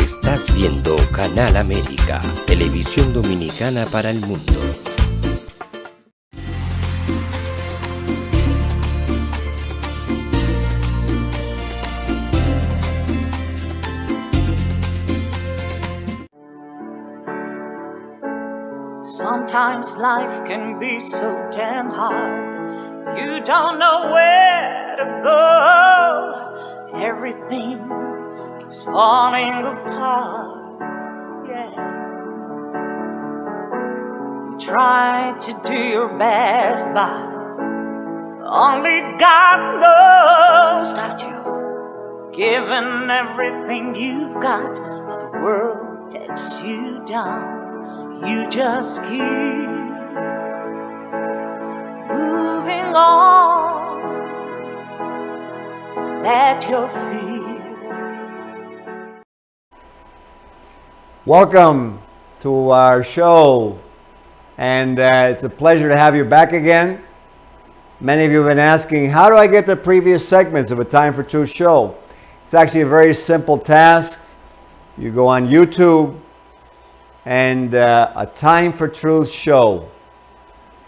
Estás viendo Canal América, televisión dominicana para el mundo. Sometimes life can be so damn hard. You don't know where to go. Everything keeps falling apart. Yeah. You try to do your best, but only God knows that you've given everything you've got, but the world takes you down. You just keep moving on. Let your fears. Welcome to our show, and it's a pleasure to have you back again. Many of you have been asking, how do I get the previous segments of A Time for Truth show? It's actually a very simple task. You go on YouTube and A Time for Truth show.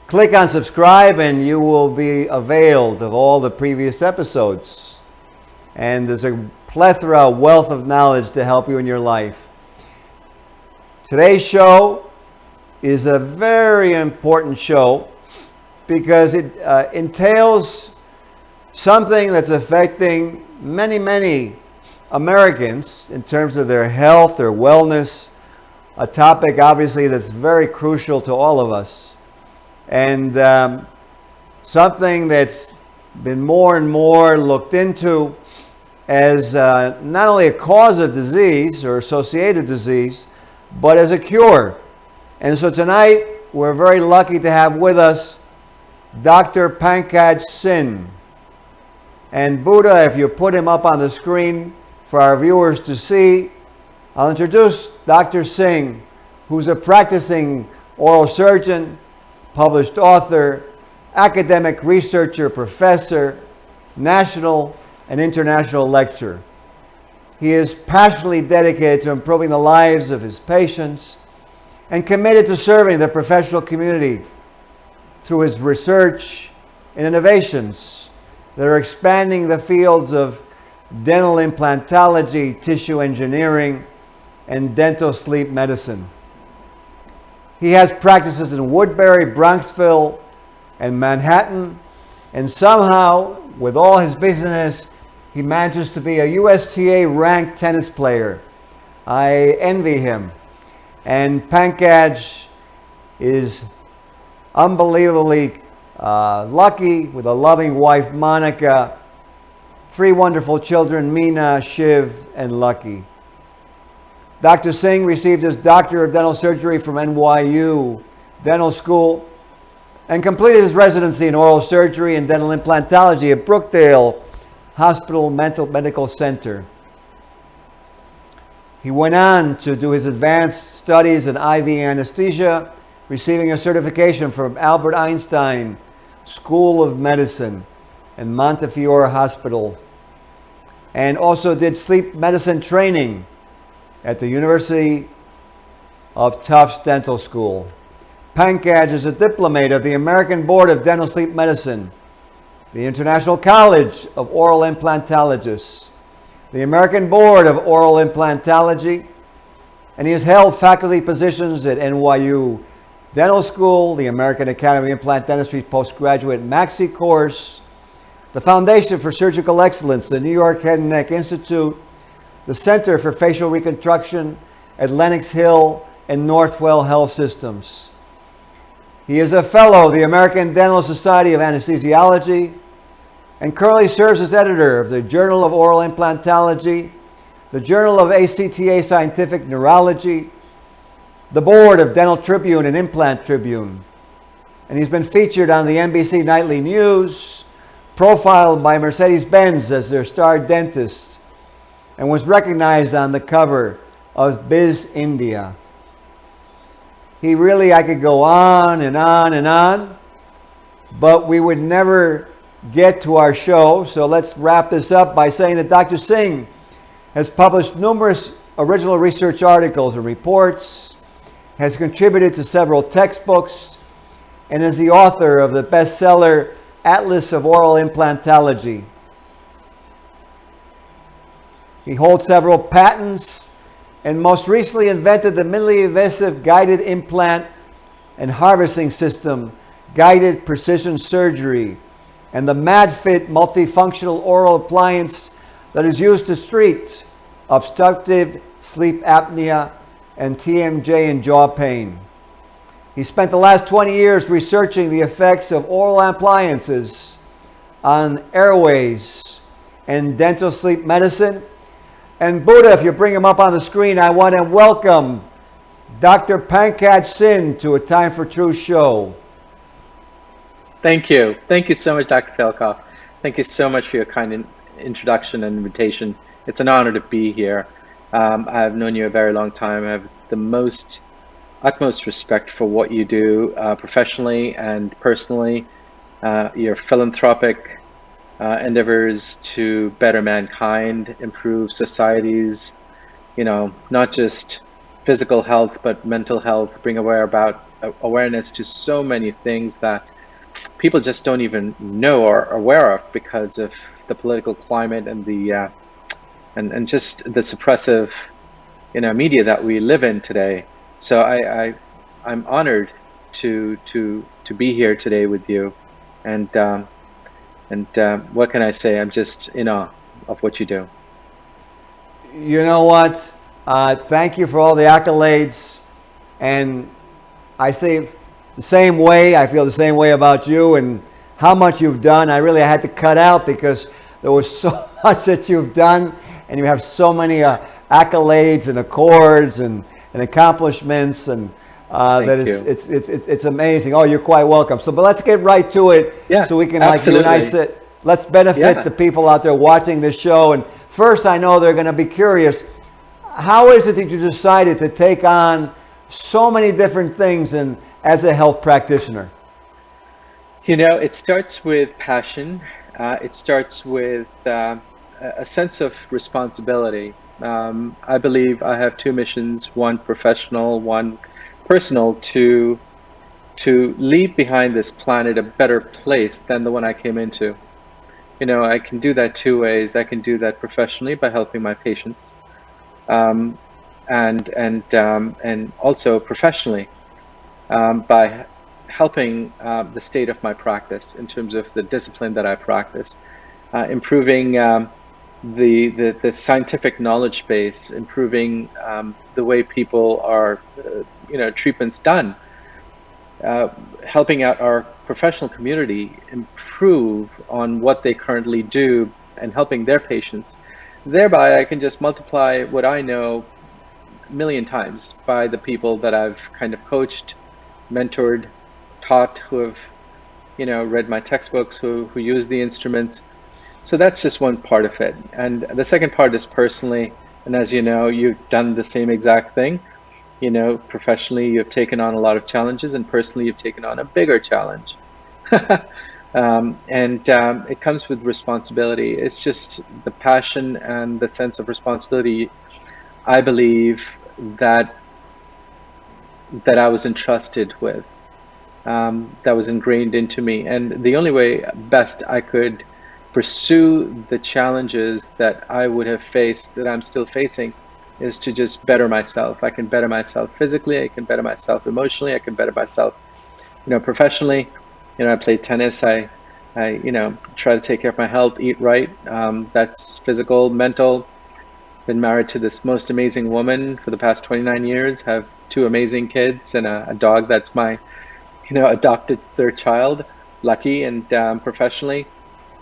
Click on subscribe and you will be availed of all the previous episodes. And there's a plethora, a wealth of knowledge to help you in your life. Today's show is a very important show because it entails something that's affecting many Americans in terms of their health, their wellness, a topic obviously that's very crucial to all of us, and something that's been more and more looked into as not only a cause of disease or associated disease, but as a cure. And so tonight we're very lucky to have with us Dr. Pankaj Singh. And Buddha, if you put him up on the screen for our viewers to see, I'll introduce Dr. Singh, who's a practicing oral surgeon, published author, academic researcher, professor, national and international lecturer. He is passionately dedicated to improving the lives of his patients and committed to serving the professional community through his research and innovations that are expanding the fields of dental implantology, tissue engineering, and dental sleep medicine. He has practices in Woodbury, Bronxville, and Manhattan, and somehow, with all his business, he manages to be a USTA ranked tennis player. I envy him. And Pankaj is unbelievably lucky with a loving wife, Monica, 3 wonderful children, Meena, Shiv, and Lucky. Dr. Singh received his Doctor of Dental Surgery from NYU Dental School and completed his residency in oral surgery and dental implantology at Brookdale Hospital Medical Center. He went on to do his advanced studies in IV anesthesia, receiving a certification from Albert Einstein School of Medicine and Montefiore Hospital, and also did sleep medicine training at the University of Tufts Dental School. Pankaj is a diplomate of the American Board of Dental Sleep Medicine, the International College of Oral Implantologists, the American Board of Oral Implantology, and he has held faculty positions at NYU Dental School, the American Academy of Implant Dentistry Postgraduate Maxi Course, the Foundation for Surgical Excellence, the New York Head and Neck Institute, the Center for Facial Reconstruction at Lenox Hill and Northwell Health Systems. He is a fellow of the American Dental Society of Anesthesiology and currently serves as editor of the Journal of Oral Implantology, the Journal of ACTA Scientific Neurology, the Board of Dental Tribune and Implant Tribune. And he's been featured on the NBC Nightly News, profiled by Mercedes-Benz as their star dentist, and was recognized on the cover of Biz India. He really, I could go on and on and on, but we would never get to our show. So let's wrap this up by saying that Dr. Singh has published numerous original research articles and reports, has contributed to several textbooks, and is the author of the bestseller Atlas of Oral Implantology. He holds several patents and most recently invented the minimally invasive guided implant and harvesting system, guided precision surgery, and the MadFit multifunctional oral appliance that is used to treat obstructive sleep apnea and TMJ and jaw pain. He spent the last 20 years researching the effects of oral appliances on airways and dental sleep medicine. And Buddha, if you bring him up on the screen, I want to welcome Dr. Pankaj Singh to A Time for Truth show. Thank you. Thank you so much, Dr. Felkoff. Thank you so much for your kind introduction and invitation. It's an honor to be here. I've known you a very long time. I have the utmost respect for what you do professionally and personally. Your philanthropic endeavors to better mankind, improve societies, not just physical health, but mental health, bring awareness to so many things that people just don't even know or are aware of because of the political climate and the and just the suppressive media that we live in today. So I'm honored to be here today with you, and what can I say? I'm just in awe of what you do. You know what? Thank you for all the accolades, and I say the same way. I feel the same way about you and how much you've done. I really had to cut out because there was so much that you've done, and you have so many accolades and accords and accomplishments, and that it's amazing. Oh, you're quite welcome. So, but let's get right to it. Yeah, so we can, absolutely. like you and I said, let's benefit the people out there watching this show. And first, I know they're going to be curious. How is it that you decided to take on so many different things and as a health practitioner? It starts with passion. It starts with a sense of responsibility. I believe I have two missions, one professional, one personal, to leave behind this planet a better place than the one I came into. I can do that two ways. I can do that professionally by helping my patients, and also professionally by helping the state of my practice in terms of the discipline that I practice, improving the scientific knowledge base, improving the way people are, treatments done, helping out our professional community improve on what they currently do and helping their patients. Thereby, I can just multiply what I know a million times by the people that I've kind of coached, mentored, taught, who have, read my textbooks, who use the instruments. So that's just one part of it. And the second part is personally, and as you know, you've done the same exact thing. Professionally, you've taken on a lot of challenges, and personally, you've taken on a bigger challenge. It comes with responsibility. It's just the passion and the sense of responsibility, I believe, that I was entrusted with, that was ingrained into me. And the only way best I could pursue the challenges that I would have faced, that I'm still facing, is to just better myself. I can better myself physically, I can better myself emotionally, I can better myself, professionally. I play tennis, I try to take care of my health, eat right. That's physical, mental. Been married to this most amazing woman for the past 29 years, have two amazing kids and a dog that's my, adopted third child, lucky. And professionally,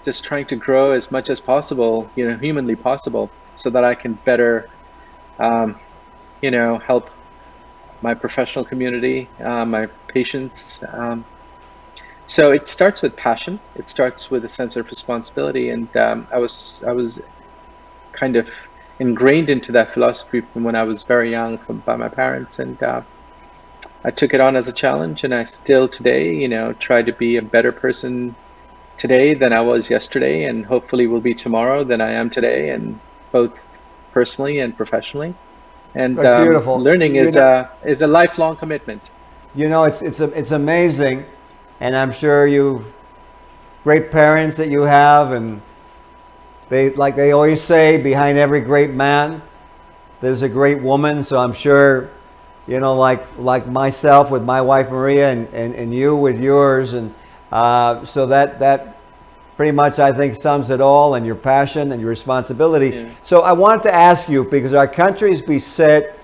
just trying to grow as much as possible, humanly possible, so that I can better, help my professional community, my patients. So it starts with passion. It starts with a sense of responsibility, and I was kind of ingrained into that philosophy from when I was very young, by my parents, and I took it on as a challenge, and I still today, try to be a better person today than I was yesterday, and hopefully will be tomorrow than I am today, and both personally and professionally. And That's beautiful. learning is a lifelong commitment. You know, it's amazing, and I'm sure you've great parents that you have, and they always say, behind every great man, there's a great woman. So I'm sure, you know, like myself with my wife Maria, and you with yours, and so that pretty much, I think, sums it all, and your passion and your responsibility. Yeah. So I wanted to ask you, because our country is beset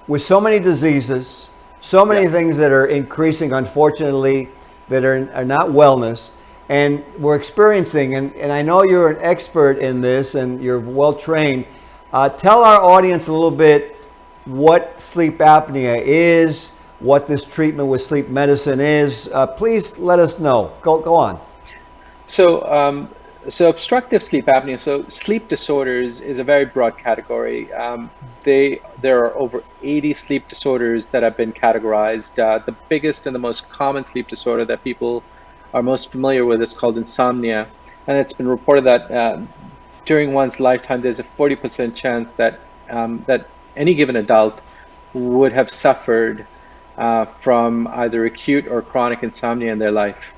with so many diseases, so many things that are increasing, unfortunately, that are not wellness. And we're experiencing, and I know you're an expert in this and you're well trained. Tell our audience a little bit what sleep apnea is, what this treatment with sleep medicine is. Please let us know. Go on. So, so obstructive sleep apnea, so sleep disorders is a very broad category. There are over 80 sleep disorders that have been categorized. The biggest and the most common sleep disorder that people are most familiar with is called insomnia. And it's been reported that during one's lifetime, there's a 40% chance that, that any given adult would have suffered from either acute or chronic insomnia in their life.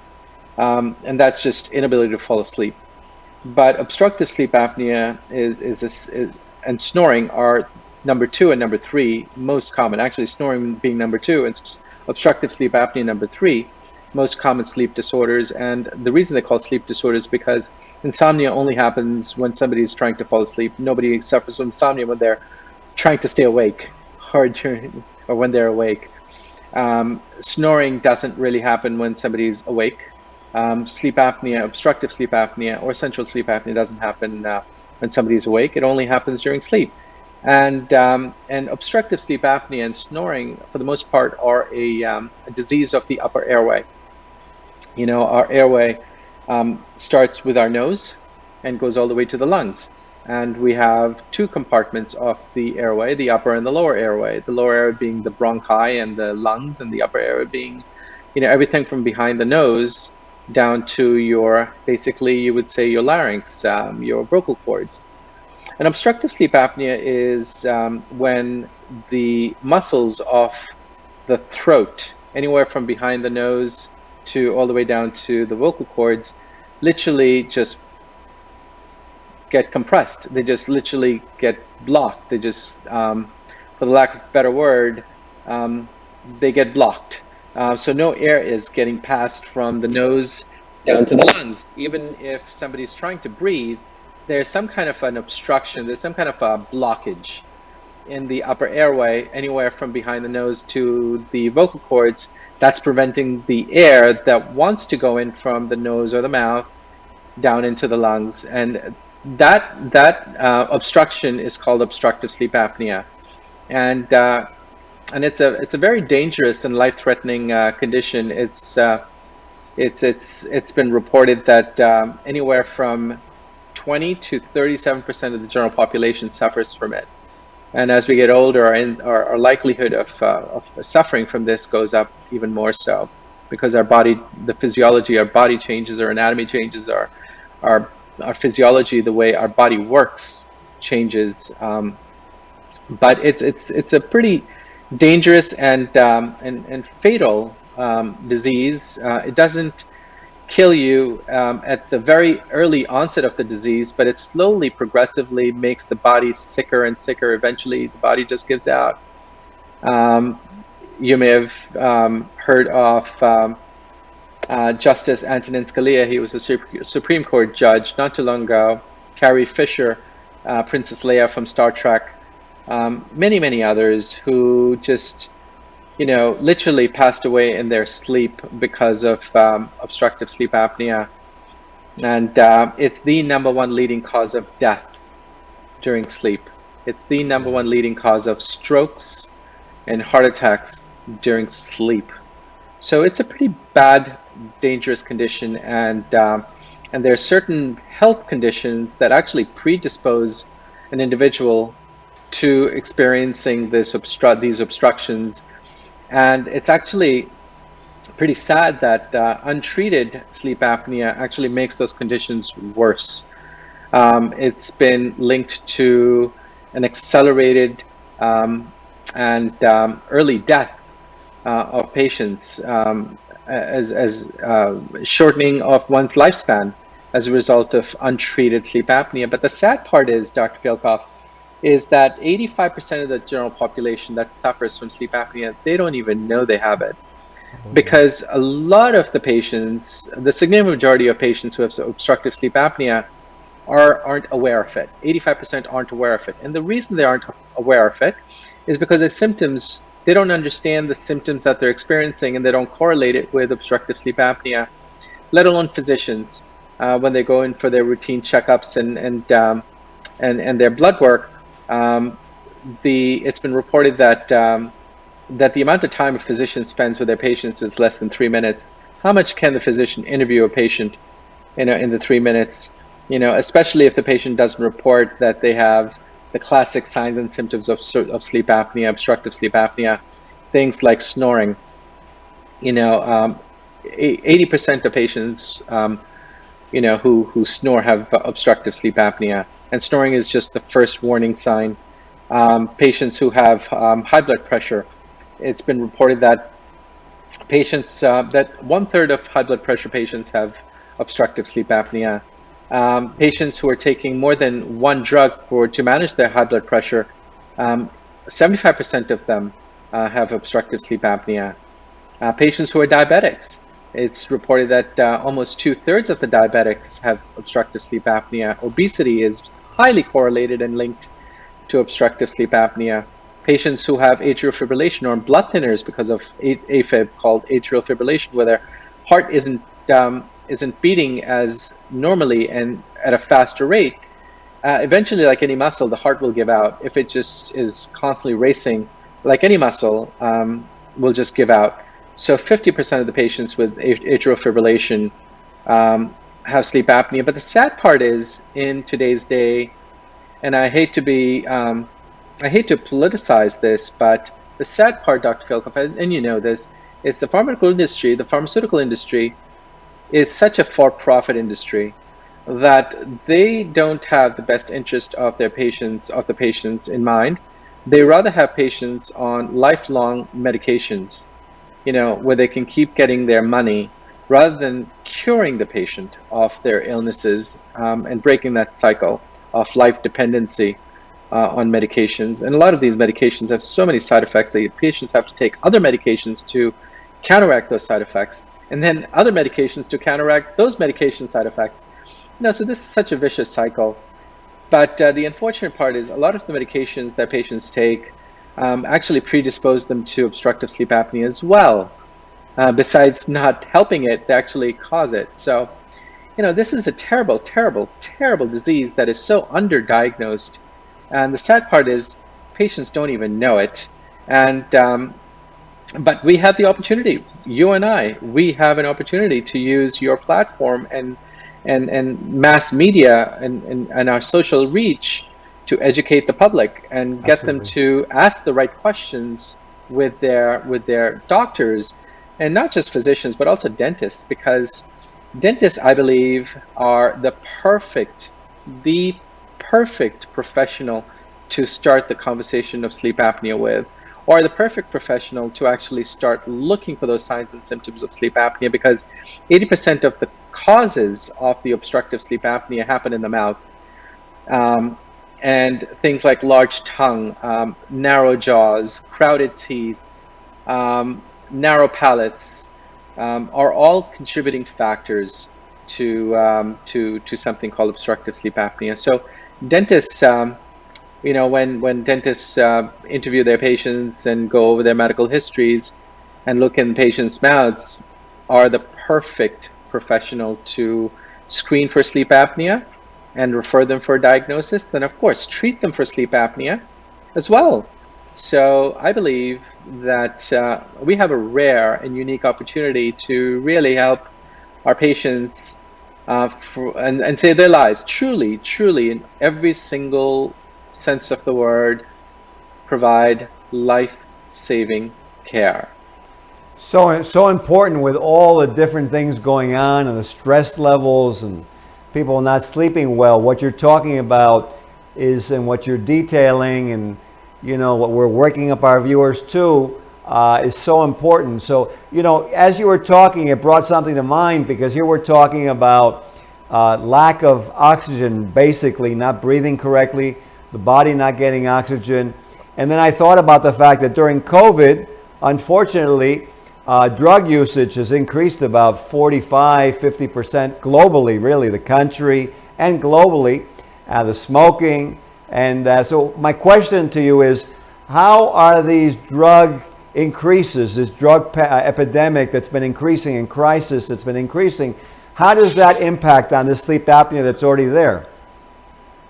And that's just inability to fall asleep. But obstructive sleep apnea and snoring are number 2 and number 3 most common. Actually, snoring being number 2 and obstructive sleep apnea number 3 most common sleep disorders. And the reason they call sleep disorders is because insomnia only happens when somebody is trying to fall asleep. Nobody suffers from insomnia when they're trying to stay awake or when they're awake. Snoring doesn't really happen when somebody's awake. Sleep apnea, obstructive sleep apnea, or central sleep apnea doesn't happen when somebody's awake. It only happens during sleep. And obstructive sleep apnea and snoring, for the most part, are a disease of the upper airway. You know, our airway starts with our nose and goes all the way to the lungs. And we have 2 compartments of the airway, the upper and the lower airway. The lower airway being the bronchi and the lungs, and the upper airway being, you know, everything from behind the nose down to your, basically, you would say your larynx, your vocal cords. And obstructive sleep apnea is when the muscles of the throat, anywhere from behind the nose to all the way down to the vocal cords, literally just get compressed. They just literally get blocked. They just, for the lack of a better word, they get blocked. So no air is getting passed from the nose down to the lungs. Even if somebody's trying to breathe, there's some kind of an obstruction, there's some kind of a blockage in the upper airway, anywhere from behind the nose to the vocal cords, that's preventing the air that wants to go in from the nose or the mouth down into the lungs. And that obstruction is called obstructive sleep apnea. And it's a very dangerous and life-threatening condition. It's been reported that anywhere from 20 to 37% of the general population suffers from it. And as we get older, our likelihood of suffering from this goes up even more so, because our body, the physiology, our body changes, our anatomy changes, our physiology, the way our body works changes. But it's a pretty dangerous and fatal disease. It doesn't kill you at the very early onset of the disease, but it slowly, progressively makes the body sicker and sicker. Eventually, the body just gives out. You may have heard of Justice Antonin Scalia. He was a Supreme Court judge not too long ago. Carrie Fisher, Princess Leia from Star Trek, many others who just, you know, literally passed away in their sleep because of obstructive sleep apnea. And it's the #1 leading cause of death during sleep. It's the #1 leading cause of strokes and heart attacks during sleep. So it's a pretty bad, dangerous condition. And there are certain health conditions that actually predispose an individual to experiencing these obstructions. And it's actually pretty sad that untreated sleep apnea actually makes those conditions worse. It's been linked to an accelerated and early death of patients, as shortening of one's lifespan as a result of untreated sleep apnea. But the sad part is, Dr. Fialkoff, is that 85% of the general population that suffers from sleep apnea, they don't even know they have it. Because a lot of the patients, the significant majority of patients who have obstructive sleep apnea aren't aware of it. 85% aren't aware of it. And the reason they aren't aware of it is because the symptoms, they don't understand the symptoms that they're experiencing, and they don't correlate it with obstructive sleep apnea, let alone physicians, when they go in for their routine checkups and their blood work. It's been reported that that the amount of time a physician spends with their patients is less than 3 minutes. How much can the physician interview a patient, in the 3 minutes? Especially if the patient doesn't report that they have the classic signs and symptoms of sleep apnea, obstructive sleep apnea, things like snoring. 80% of patients, who snore have obstructive sleep apnea, and snoring is just the first warning sign. Patients who have high blood pressure, it's been reported that patients, that 1/3 of high blood pressure patients have obstructive sleep apnea. Patients who are taking more than one drug to manage their high blood pressure, 75% of them have obstructive sleep apnea. Patients who are diabetics, it's reported that almost 2/3 of the diabetics have obstructive sleep apnea. Obesity is highly correlated and linked to obstructive sleep apnea. Patients who have atrial fibrillation or blood thinners because of AFib, called atrial fibrillation, where their heart isn't beating as normally and at a faster rate. Eventually, like any muscle, the heart will give out. If it just is constantly racing, like any muscle, will just give out. So 50% of the patients with atrial fibrillation have sleep apnea. But the sad part is, in today's day, and I hate to politicize this, but the sad part, Dr. Fialkoff, and you know this, is the pharmaceutical industry is such a for-profit industry that they don't have the best interest of the patients in mind. They rather have patients on lifelong medications, where they can keep getting their money, rather than curing the patient of their illnesses, and breaking that cycle of life dependency on medications. And a lot of these medications have so many side effects that patients have to take other medications to counteract those side effects, and then other medications to counteract those medication side effects. So this is such a vicious cycle. But the unfortunate part is, a lot of the medications that patients take actually predispose them to obstructive sleep apnea as well. Besides not helping it, they actually cause it. So, this is a terrible, terrible, terrible disease that is so underdiagnosed. And the sad part is, patients don't even know it. And but we have the opportunity, you and I, we have an opportunity to use your platform and mass media and our social reach to educate the public and get them to ask the right questions with their doctors, and not just physicians, but also dentists, because dentists, I believe, are the perfect professional to start the conversation of sleep apnea with, or the perfect professional to actually start looking for those signs and symptoms of sleep apnea, because 80% of the causes of the obstructive sleep apnea happen in the mouth. And things like large tongue, narrow jaws, crowded teeth, narrow palates are all contributing factors to something called obstructive sleep apnea. So dentists, when dentists interview their patients and go over their medical histories and look in patients' mouths, are the perfect professional to screen for sleep apnea and refer them for diagnosis, then of course treat them for sleep apnea as well. So I believe that we have a rare and unique opportunity to really help our patients and save their lives, truly, in every single sense of the word, provide life-saving care. So important with all the different things going on and the stress levels and people not sleeping well. What you're talking about is, and what you're detailing, and what we're working up our viewers to is so important. So, as you were talking, it brought something to mind, because here we're talking about lack of oxygen, basically not breathing correctly, the body not getting oxygen. And then I thought about the fact that during COVID, unfortunately, drug usage has increased about 45-50% globally, really, the country and globally, the smoking. And so my question to you is, how are these drug increases, this drug epidemic that's been increasing, in crisis that's been increasing, how does that impact on this sleep apnea that's already there?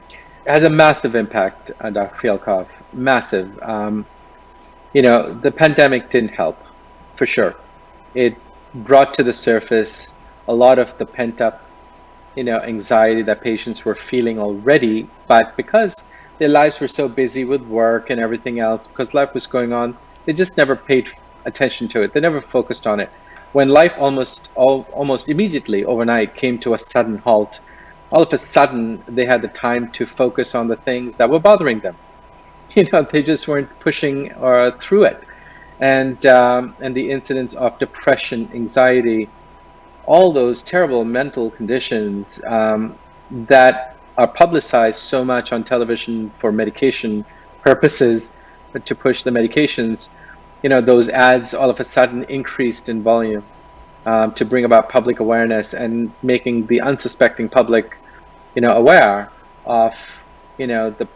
It has a massive impact, Dr. Fialkov, massive. The pandemic didn't help, for sure. It brought to the surface a lot of the pent-up, anxiety that patients were feeling already, but because their lives were so busy with work and everything else, because life was going on, they just never paid attention to it. They never focused on it. When life almost immediately overnight came to a sudden halt, all of a sudden they had the time to focus on the things that were bothering them. They just weren't pushing through it. And the incidence of depression, anxiety, all those terrible mental conditions that are publicized so much on television for medication purposes, but to push the medications, those ads all of a sudden increased in volume to bring about public awareness and making the unsuspecting public, aware of, the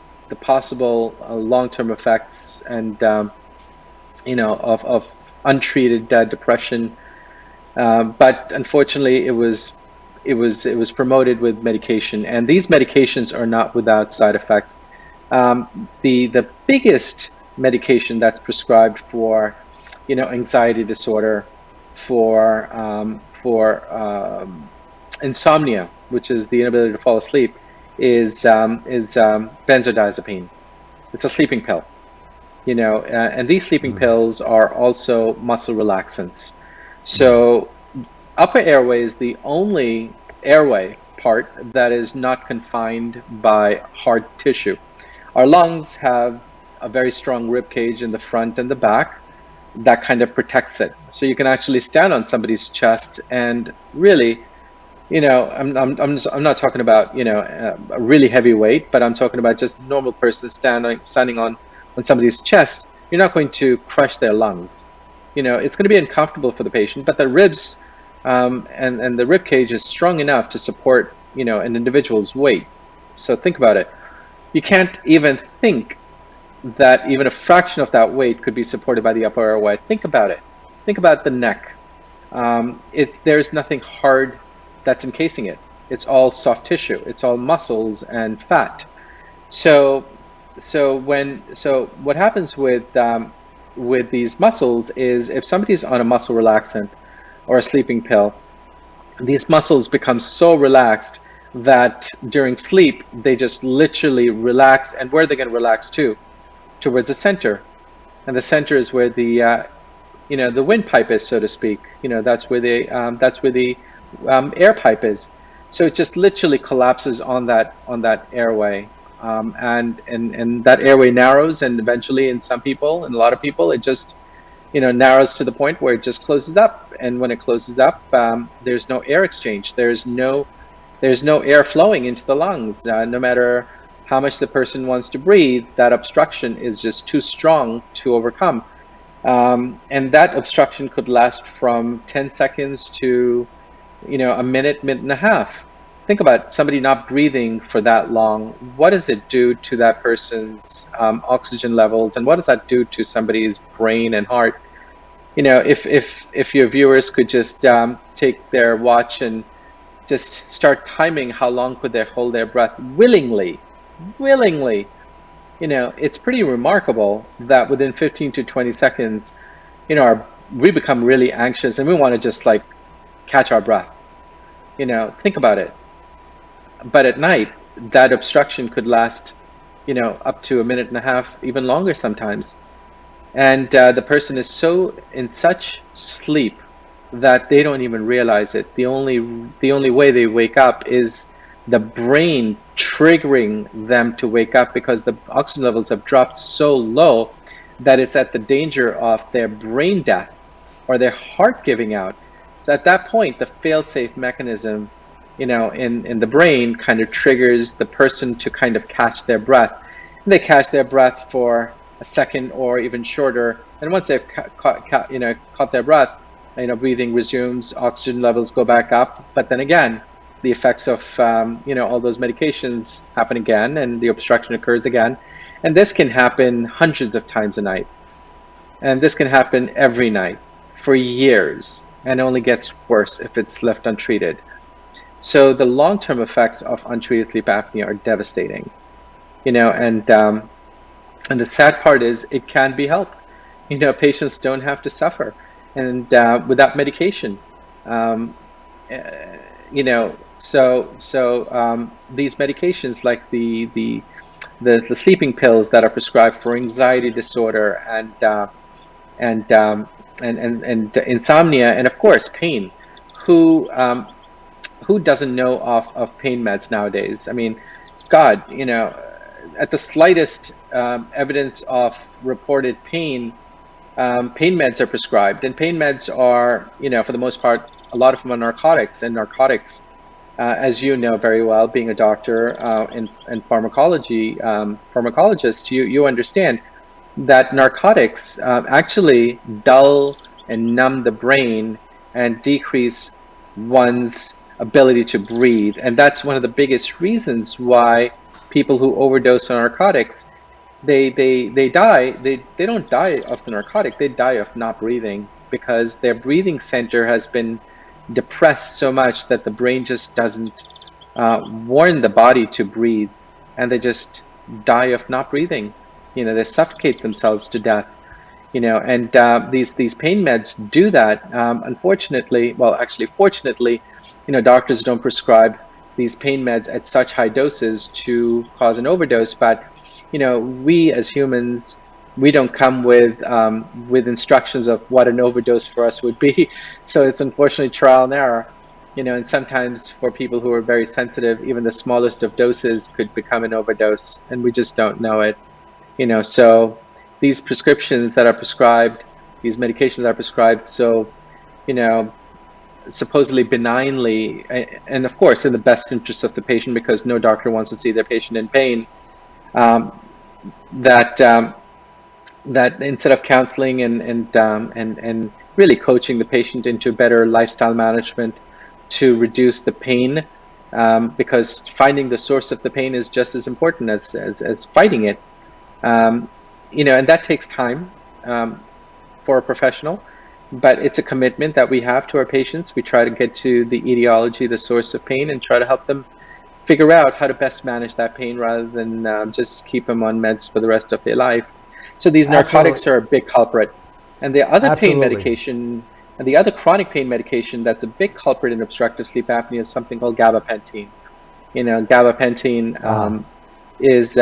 possible long-term effects and, of untreated depression. But unfortunately, it was promoted with medication, and these medications are not without side effects. The biggest medication that's prescribed for, anxiety disorder, for insomnia, which is the inability to fall asleep, is benzodiazepine. It's a sleeping pill, and these sleeping pills are also muscle relaxants. So upper airway is the only airway part that is not confined by hard tissue. Our lungs have a very strong rib cage in the front and the back that kind of protects it. So you can actually stand on somebody's chest and really, I'm not talking about, a really heavy weight, but I'm talking about just a normal person standing on somebody's chest. You're not going to crush their lungs. It's going to be uncomfortable for the patient, but the ribs and the rib cage is strong enough to support, an individual's weight. So think about it. You can't even think that even a fraction of that weight could be supported by the upper airway. Think about it. Think about the neck. There's nothing hard that's encasing it. It's all soft tissue. It's all muscles and fat. So what happens with these muscles is, if somebody's on a muscle relaxant or a sleeping pill, these muscles become so relaxed that during sleep they just literally relax. And where are they going to relax to? Towards the center. And the center is where the the windpipe is, so to speak. That's where the air pipe is. So it just literally collapses on that airway. And that airway narrows, and eventually in a lot of people, it just narrows to the point where it just closes up. And when it closes up, there's no air exchange. There's no air flowing into the lungs. No matter how much the person wants to breathe, that obstruction is just too strong to overcome. And that obstruction could last from 10 seconds to a minute and a half. Think about somebody not breathing for that long. What does it do to that person's oxygen levels, and what does that do to somebody's brain and heart? If your viewers could just take their watch and just start timing how long could they hold their breath willingly, it's pretty remarkable that within 15 to 20 seconds, we become really anxious and we want to just like catch our breath. Think about it. But at night, that obstruction could last, up to a minute and a half, even longer sometimes. And the person is so in such sleep that they don't even realize it. The only way they wake up is the brain triggering them to wake up because the oxygen levels have dropped so low that it's at the danger of their brain death or their heart giving out. So at that point, the fail-safe mechanism, in the brain kind of triggers the person to kind of catch their breath. And they catch their breath for a second or even shorter. And once they've caught their breath, breathing resumes, oxygen levels go back up. But then again, the effects of all those medications happen again, and the obstruction occurs again. And this can happen hundreds of times a night. And this can happen every night for years, and only gets worse if it's left untreated. So the long-term effects of untreated sleep apnea are devastating. And the sad part is it can be helped. Patients don't have to suffer, and without medication. So these medications like the sleeping pills that are prescribed for anxiety disorder and insomnia, and of course pain. Who doesn't know of pain meds nowadays? I mean, God, at the slightest evidence of reported pain, pain meds are prescribed, and pain meds are, for the most part, a lot of them are narcotics, and narcotics, as you know very well, being a doctor and pharmacologist, you understand that narcotics actually dull and numb the brain and decrease one's ability to breathe. And that's one of the biggest reasons why people who overdose on narcotics, they die. They don't die of the narcotic, they die of not breathing, because their breathing center has been depressed so much that the brain just doesn't warn the body to breathe, and they just die of not breathing. They suffocate themselves to death. And these pain meds do that. Unfortunately, well, actually, fortunately, doctors don't prescribe these pain meds at such high doses to cause an overdose. But we as humans, we don't come with instructions of what an overdose for us would be. So it's unfortunately trial and error. And sometimes for people who are very sensitive, even the smallest of doses could become an overdose, and we just don't know it. So these prescriptions that are prescribed, these medications that are prescribed, so supposedly benignly, and of course in the best interest of the patient, because no doctor wants to see their patient in pain, that instead of counseling and really coaching the patient into better lifestyle management to reduce the pain, because finding the source of the pain is just as important as fighting it. And that takes time for a professional, but it's a commitment that we have to our patients. We try to get to the etiology, the source of pain, and try to help them figure out how to best manage that pain rather than just keep them on meds for the rest of their life. So these narcotics are a big culprit. And the other pain medication, and the other chronic pain medication that's a big culprit in obstructive sleep apnea is something called gabapentin. Gabapentin is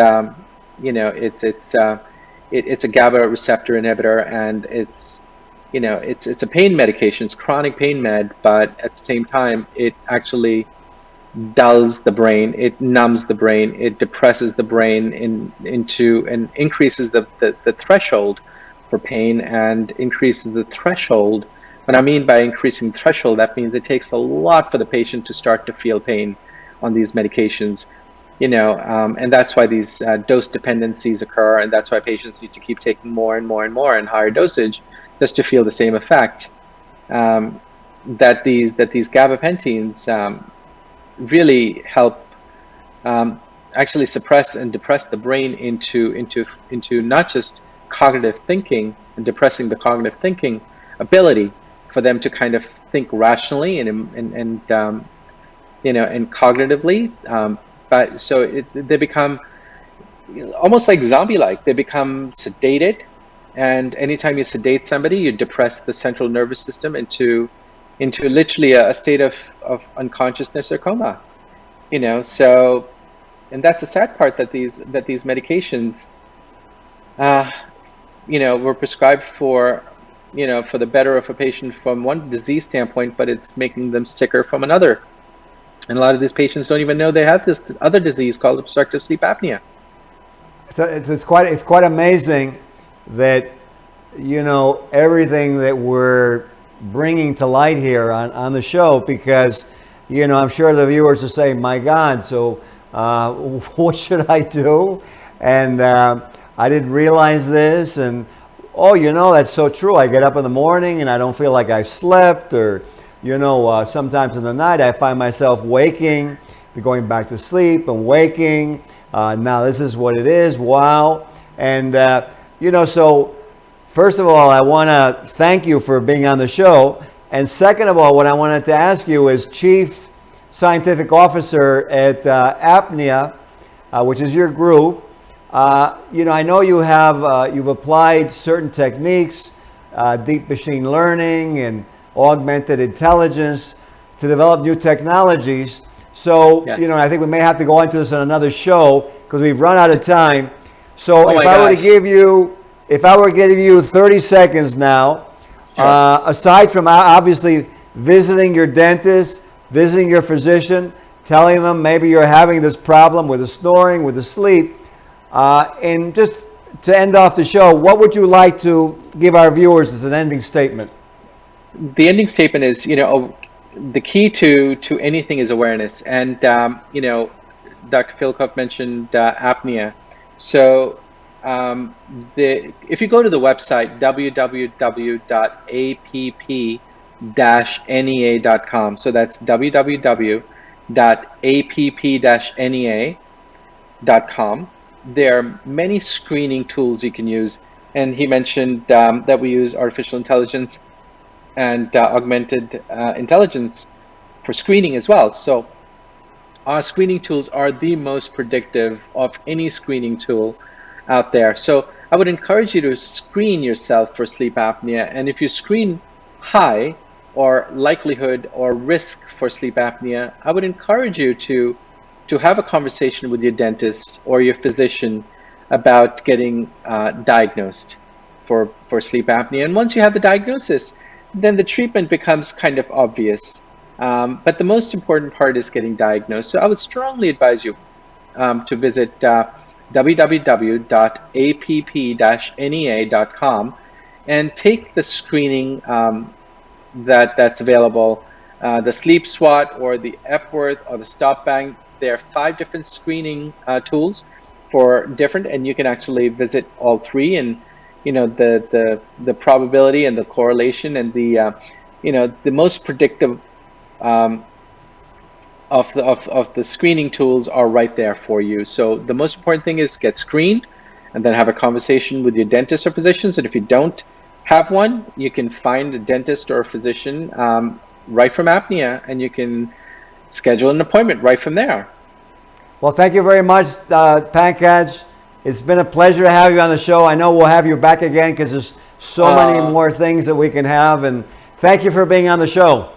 it's a GABA receptor inhibitor, and it's a pain medication. It's chronic pain med, but at the same time, it actually dulls the brain, it numbs the brain, it depresses the brain into and increases the threshold for pain, and increases the threshold. What I mean by increasing threshold, that means it takes a lot for the patient to start to feel pain on these medications. And that's why these dose dependencies occur, and that's why patients need to keep taking more and more and more and higher dosage just to feel the same effect. That these gabapentins really help actually suppress and depress the brain into not just cognitive thinking and depressing the cognitive thinking ability for them to kind of think rationally and cognitively. But so they become almost like zombie-like. They become sedated, and anytime you sedate somebody, you depress the central nervous system into literally a state of unconsciousness or coma. So, and that's the sad part, that these medications, were prescribed for the better of a patient from one disease standpoint, but it's making them sicker from another. And a lot of these patients don't even know they have this other disease called obstructive sleep apnea. So it's quite amazing that, you know, everything that we're bringing to light here on the show, because, you know, I'm sure the viewers are saying, my God, so what should I do? And I didn't realize this, and oh, you know, that's so true. I get up in the morning and I don't feel like I've slept, or, you know, sometimes in the night I find myself waking, going back to sleep and waking. Now this is what it is. Wow. And, you know, so first of all, I want to thank you for being on the show. And second of all, what I wanted to ask you is Chief Scientific Officer at Apnea, which is your group. You know, I know you have you've applied certain techniques, deep machine learning and augmented intelligence to develop new technologies. So, Yes. you know, I think we may have to go into this on another show because we've run out of time. So Oh if my I were to gosh. give you, if I were giving you 30 seconds now, Sure. aside from obviously visiting your dentist, visiting your physician, telling them maybe you're having this problem with the snoring, with the sleep, and just to end off the show, what would you like to give our viewers as an ending statement? The ending statement is, you know, the key to anything is awareness. And, you know, Dr. Philkoff mentioned apnea. So if you go to the website, www.app-nea.com, so that's www.app-nea.com, there are many screening tools you can use. And he mentioned that we use artificial intelligence and augmented intelligence for screening as well. So our screening tools are the most predictive of any screening tool out there. So I would encourage you to screen yourself for sleep apnea. And if you screen high or likelihood or risk for sleep apnea, I would encourage you to have a conversation with your dentist or your physician about getting diagnosed for sleep apnea. And once you have the diagnosis, then the treatment becomes kind of obvious. But the most important part is getting diagnosed. So I would strongly advise you to visit www.app-nea.com and take the screening that's available. The Sleep SWOT or the Epworth or the Stop Bang. There are 5 different screening tools for different, and you can actually visit all 3, and you know the probability and the correlation and the you know the most predictive of the screening tools are right there for you. So the most important thing is get screened and then have a conversation with your dentist or physicians. And if you don't have one, you can find a dentist or a physician right from apnea, and you can schedule an appointment right from there. Well, thank you very much, Pankaj. It's been a pleasure to have you on the show. I know we'll have you back again because there's so many more things that we can have. And thank you for being on the show.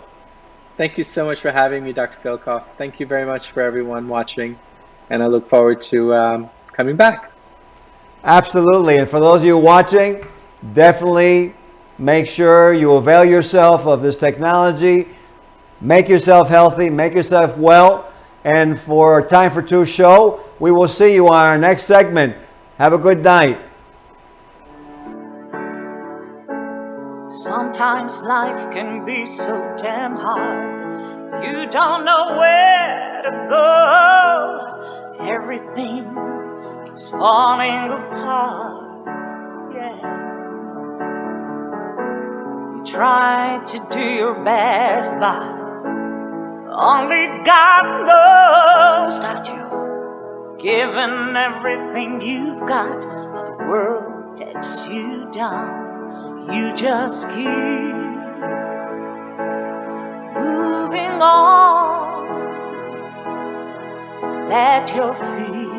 Thank you so much for having me, Dr. Philkoff. Thank you very much for everyone watching, and I look forward to coming back. Absolutely. And for those of you watching, definitely make sure you avail yourself of this technology. Make yourself healthy, make yourself well. And for our Time for Two show, we will see you on our next segment. Have a good night. Sometimes life can be so damn hard. You don't know where to go. Everything keeps falling apart. Yeah. You try to do your best, but only God knows that you've given everything you've got, but the world takes you down. You just keep moving on. Let your feet